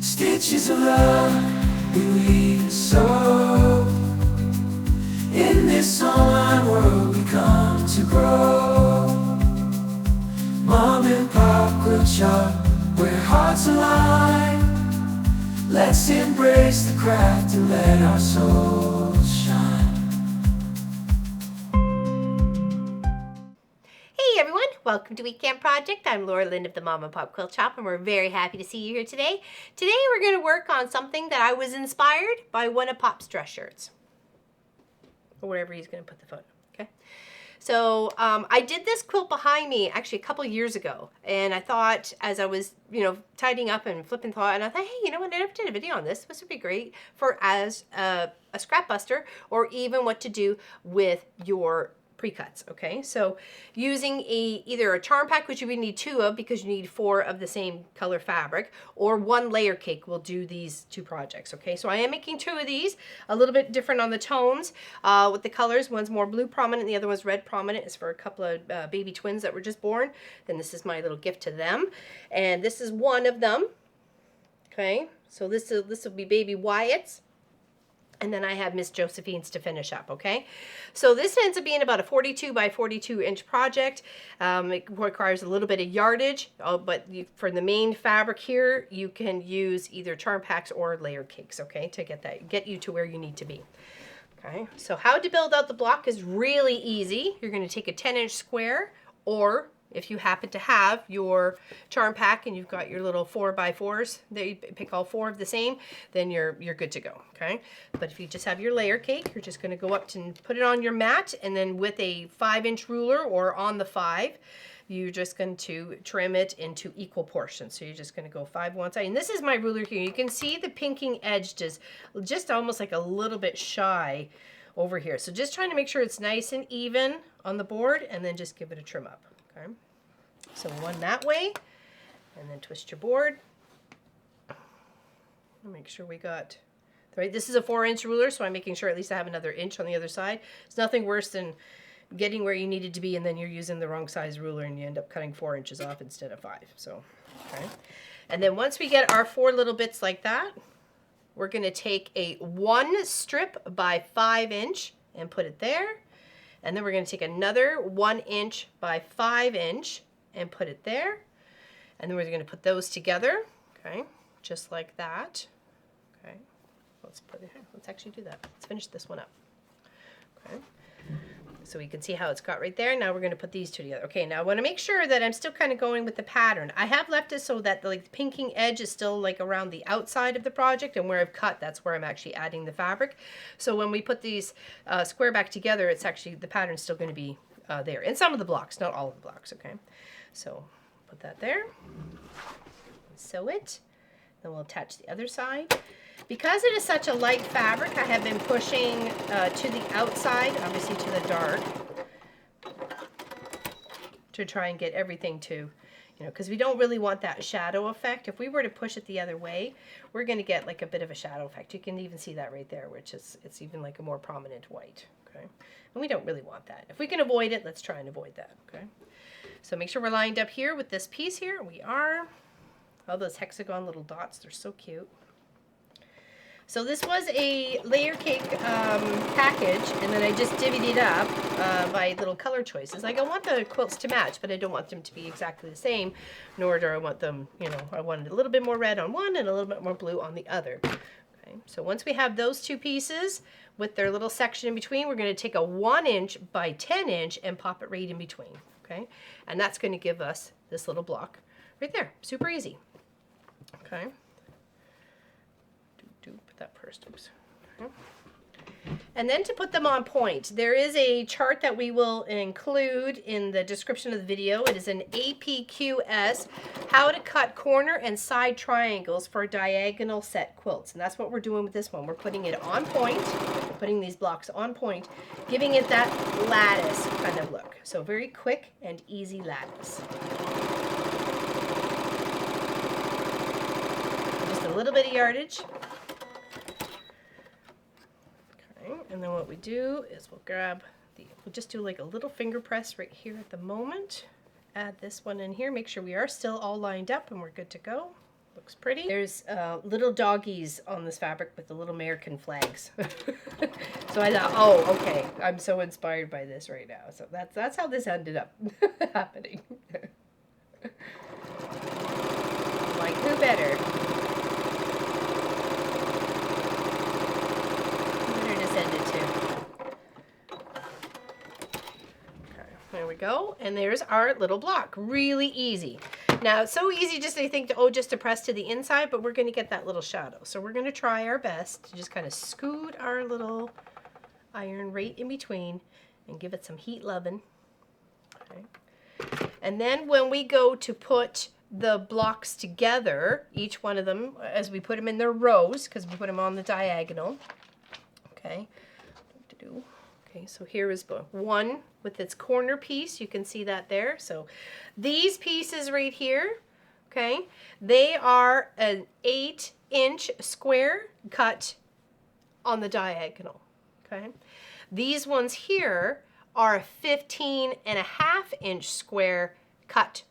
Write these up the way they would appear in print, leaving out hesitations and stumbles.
Stitches of love we weave so. In this online world we come to grow. Mom and Pop Quilt Shop, where hearts align. Let's embrace the craft and let our souls shine. Hey everyone, welcome to Weekend Project. I'm Laura Lynn of the Mom and Pop Quilt Shop, and we're very happy to see you here today. Today we're going to work on something that I was inspired by one of Pop's dress shirts. Or wherever he's going to put the photo, okay? So I did this quilt behind me actually a couple years ago, and I thought as I was, tidying up and flipping thought, and I thought, hey, you know what, I never did a video on this. This would be great for as a scrap buster, or even what to do with your pre-cuts, okay? So using either a charm pack, which you would need 2 of because you need 4 of the same color fabric, or 1 layer cake will do these 2 projects, okay? So I am making 2 of these, a little bit different on the tones with the colors. One's more blue prominent, the other one's red prominent. It's for a couple of baby twins that were just born. Then this is my little gift to them. And this is one of them, okay? So this will be baby Wyatt's. And then I have Miss Josephine's to finish up, okay? So this ends up being about a 42 by 42 inch project. It requires a little bit of yardage, but for the main fabric here, you can use either charm packs or layered cakes, okay, to get you to where you need to be. Okay, so how to build out the block is really easy. You're gonna take a 10-inch square, or if you happen to have your charm pack and you've got your little 4x4s that you pick all 4 of the same, then you're good to go, okay? But if you just have your layer cake, you're just gonna go up to put it on your mat, and then with a 5-inch ruler or on the 5, you're just going to trim it into equal portions. So you're just going to go 5 one side. And this is my ruler here. You can see the pinking edge just almost like a little bit shy over here. So just trying to make sure it's nice and even on the board, and then just give it a trim up. Okay, so one that way, and then twist your board. Make sure we got, right, this is a 4-inch ruler, so I'm making sure at least I have another inch on the other side. It's nothing worse than getting where you needed to be and then you're using the wrong size ruler and you end up cutting 4 inches off instead of 5. So, okay. And then once we get our 4 little bits like that, we're going to take a 1 strip by 5 inch and put it there. And then we're going to take another 1 inch by 5 inch and put it there. And then we're going to put those together, okay, just like that. Okay, let's put it here. Let's actually do that. Let's finish this one up. Okay, so we can see how it's got right there. Now we're going to put these 2 together. Okay, now I want to make sure that I'm still kind of going with the pattern. I have left it so that the pinking edge is still like around the outside of the project, and where I've cut, that's where I'm actually adding the fabric. So when we put these square back together, it's actually, the pattern's still going to be there. In some of the blocks, not all of the blocks, okay? So put that there, sew it, then we'll attach the other side. Because it is such a light fabric, I have been pushing to the outside, obviously to the dark, to try and get everything to, because we don't really want that shadow effect. If we were to push it the other way, we're going to get like a bit of a shadow effect. You can even see that right there, which is, it's even like a more prominent white, okay? And we don't really want that. If we can avoid it, let's try and avoid that, okay? So make sure we're lined up here with this piece here. We are. All those hexagon little dots, they're so cute. So this was a layer cake package, and then I just divvied it up by little color choices. Like, I want the quilts to match, but I don't want them to be exactly the same, nor do I want them, I wanted a little bit more red on one and a little bit more blue on the other. Okay, so once we have those 2 pieces with their little section in between, we're going to take a 1 inch by 10 inch and pop it right in between. Okay, and that's going to give us this little block right there. Super easy. Okay. Put that first. Oops. Okay. And then to put them on point, there is a chart that we will include in the description of the video. It is an APQS, how to cut corner and side triangles for diagonal set quilts. And that's what we're doing with this one. We're putting it on point, putting these blocks on point, giving it that lattice kind of look. So very quick and easy lattice. Just a little bit of yardage. And then what we do is we'll just do like a little finger press right here at the moment. Add this one in here. Make sure we are still all lined up and we're good to go. Looks pretty. There's little doggies on this fabric with the little American flags. So I thought, oh, okay, I'm so inspired by this right now. So that's how this ended up happening. Like, who better? Who better to send it to? Okay, there we go. And there's our little block. Really easy. Now, it's so easy just to think, just to press to the inside, but we're going to get that little shadow. So we're going to try our best to just kind of scoot our little iron right in between and give it some heat loving. Okay. And then when we go to put the blocks together, each one of them, as we put them in their rows, because we put them on the diagonal. Okay. Okay, so here is one with its corner piece. You can see that there. So these pieces right here, okay, they are an 8-inch square cut on the diagonal, okay. These ones here are a 15.5-inch square cut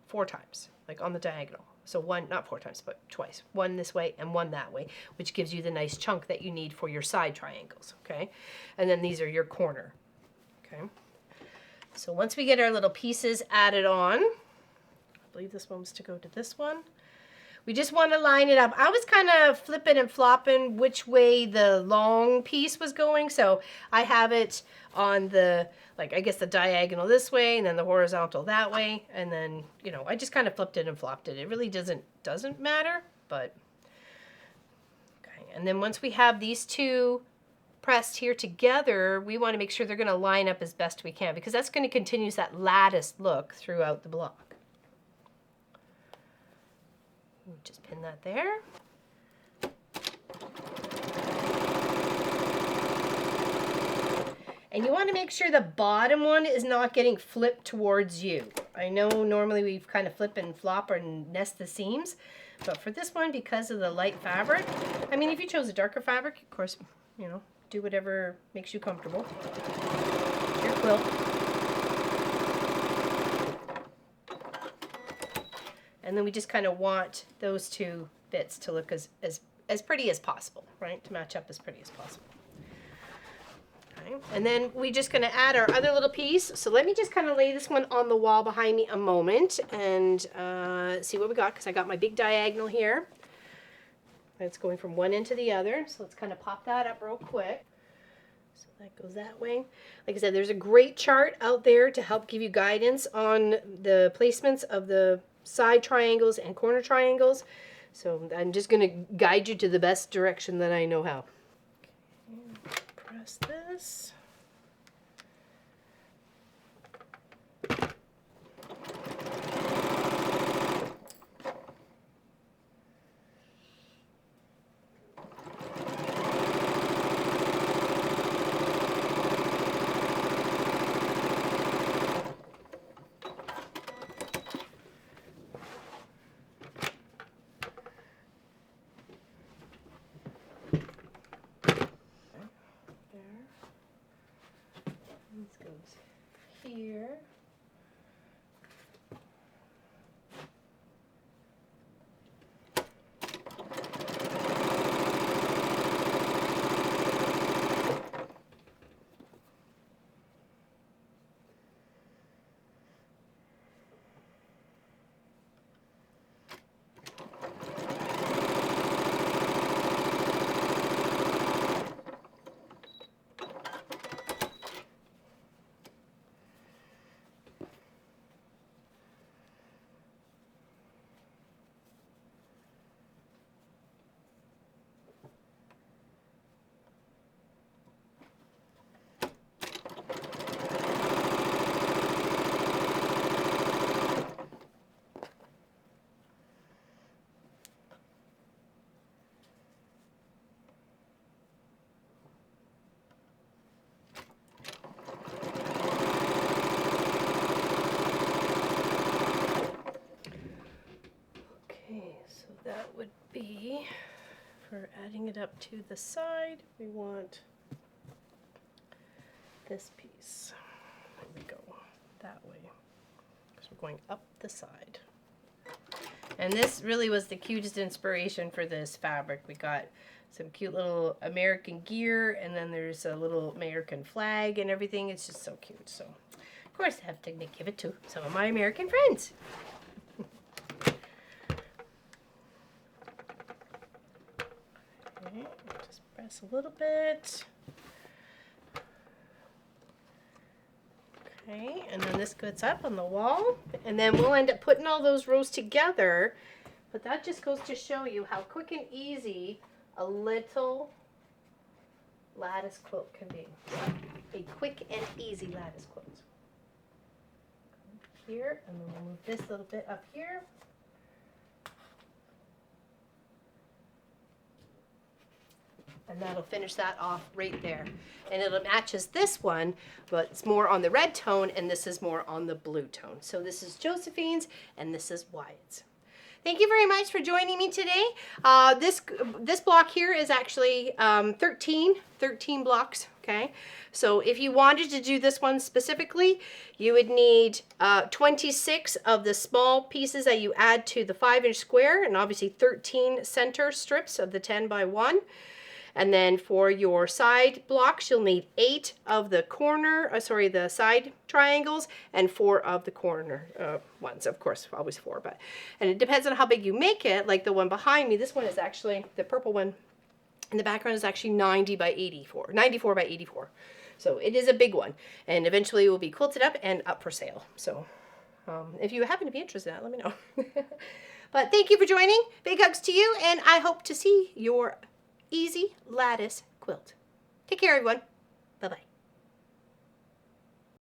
4 times, like on the diagonal. So one, not 4 times, but twice. One this way and one that way, which gives you the nice chunk that you need for your side triangles, okay? And then these are your corner, okay? So once we get our little pieces added on, I believe this one was to go to this one. We just want to line it up. I was kind of flipping and flopping which way the long piece was going. So I have it on the, like, I guess the diagonal this way and then the horizontal that way. And then, you know, I just kind of flipped it and flopped it. It really doesn't matter, but okay. And then once we have these two pressed here together, we want to make sure they're going to line up as best we can, because that's going to continue that lattice look throughout the block. Just pin that there. And you want to make sure the bottom one is not getting flipped towards you. I know normally we kind of flip and flop or nest the seams, but for this one, because of the light fabric, I mean, if you chose a darker fabric, of course, you know, do whatever makes you comfortable. It's your quilt. And then we just kind of want those two bits to look as pretty as possible, right? To match up as pretty as possible. Okay. And then we're just going to add our other little piece. So let me just kind of lay this one on the wall behind me a moment and see what we got, because I got my big diagonal here. It's going from one end to the other. So let's kind of pop that up real quick. So that goes that way. Like I said, there's a great chart out there to help give you guidance on the placements of the side triangles and corner triangles. So I'm just going to guide you to the best direction that I know how. Okay, press this. This goes here. That would be, for adding it up to the side, we want this piece. There we go, that way. So we're going up the side. And this really was the cutest inspiration for this fabric. We got some cute little American gear, and then there's a little American flag and everything. It's just so cute. So, of course, I have to give it to some of my American friends. Okay, just press a little bit. Okay, and then this goes up on the wall, and then we'll end up putting all those rows together. But that just goes to show you how quick and easy a little lattice quilt can be. A quick and easy lattice quilt. Here, and then we'll move this little bit up here. And that'll finish that off right there. And it matches this one, but it's more on the red tone, and this is more on the blue tone. So this is Josephine's, and this is Wyatt's. Thank you very much for joining me today. This block here is actually 13 blocks, okay? So if you wanted to do this one specifically, you would need 26 of the small pieces that you add to the 5-inch square, and obviously 13 center strips of the 10 by 1. And then for your side blocks, you'll need 8 of the the side triangles, and 4 of the corner ones. Of course, always 4, and it depends on how big you make it. Like the one behind me, this one is actually, the purple one in the background is actually 94 by 84. So it is a big one, and eventually it will be quilted up and up for sale. So if you happen to be interested in that, let me know. But thank you for joining. Big hugs to you, and I hope to see your easy lattice quilt. Take care, everyone.